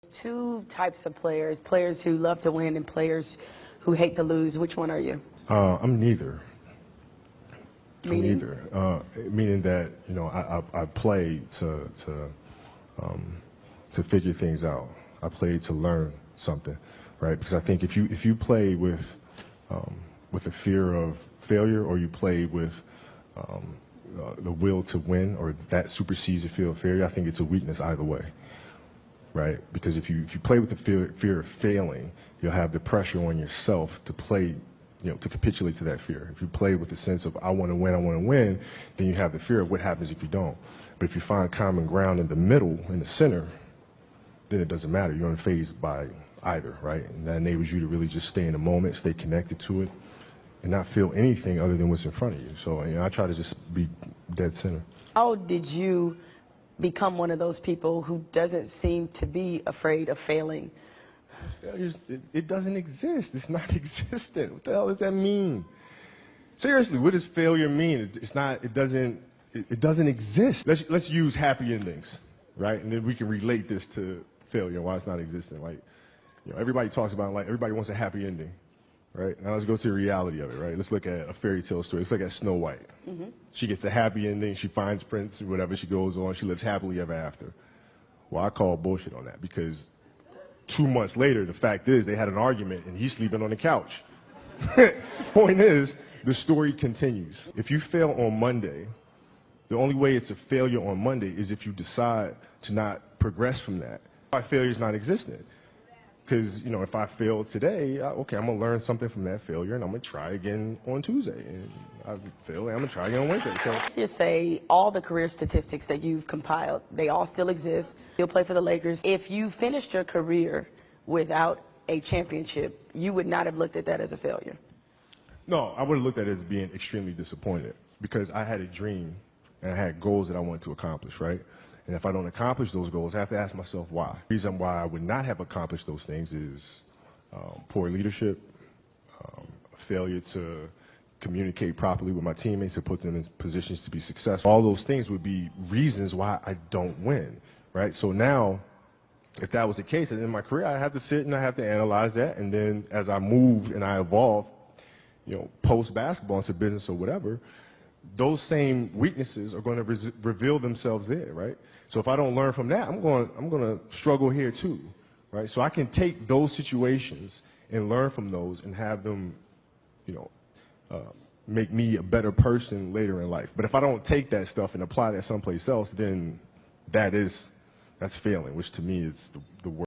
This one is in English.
Two types of players, players who love to win and players who hate to lose. Which one are you? I'm neither. Meaning? I'm neither. Meaning that, you know, I play to figure things out. I play to learn something, right? Because I think if you play with a fear of failure, or you play with the will to win, or that supersedes the fear of failure, I think it's a weakness either way. Right? Because if you play with the fear of failing, you'll have the pressure on yourself to play, you know, to capitulate to that fear. If you play with the sense of I want to win, then you have the fear of what happens if you don't. But if you find common ground in the middle, in the center, then it doesn't matter. You're unfazed by either, right? And that enables you to really just stay in the moment, stay connected to it, and not feel anything other than what's in front of you. So, you know, I try to just be dead center. How did you become one of those people who doesn't seem to be afraid of failing? It doesn't exist. It's not existent. What the hell does that mean? Seriously, what does failure mean? It's not. It doesn't exist. Let's use happy endings, right? And then we can relate this to failure, why it's not existent. Like, you know, everybody talks about, like, everybody wants a happy ending, right? Now let's go to the reality of it, right? Let's look at a fairy tale story. Let's look at Snow White. Mm-hmm. She gets a happy ending. She finds Prince, whatever. She goes on. She lives happily ever after. Well, I call bullshit on that, because 2 months later, the fact is they had an argument and he's sleeping on the couch. Point is, the story continues. If you fail on Monday, the only way it's a failure on Monday is if you decide to not progress from that. Why failure is not existent. Because, you know, if I fail today, okay, I'm going to learn something from that failure, and I'm going to try again on Tuesday. And I fail, and I'm going to try again on Wednesday. So Let's just say all the career statistics that you've compiled, they all still exist. You'll play for the Lakers. If you finished your career without a championship, you would not have looked at that as a failure. No, I would have looked at it as being extremely disappointed, because I had a dream and I had goals that I wanted to accomplish, right? And if I don't accomplish those goals, I have to ask myself why. The reason why I would not have accomplished those things is poor leadership, failure to communicate properly with my teammates to put them in positions to be successful. All those things would be reasons why I don't win, right? So now, if that was the case, in my career, I have to sit and I have to analyze that. And then as I move and I evolve, you know, post-basketball into business or whatever, those same weaknesses are going to reveal themselves there, right? So if I don't learn from that, I'm going to struggle here too, right? So I can take those situations and learn from those and have them, you know, make me a better person later in life. But if I don't take that stuff and apply that someplace else, then that's failing, which to me is the worst.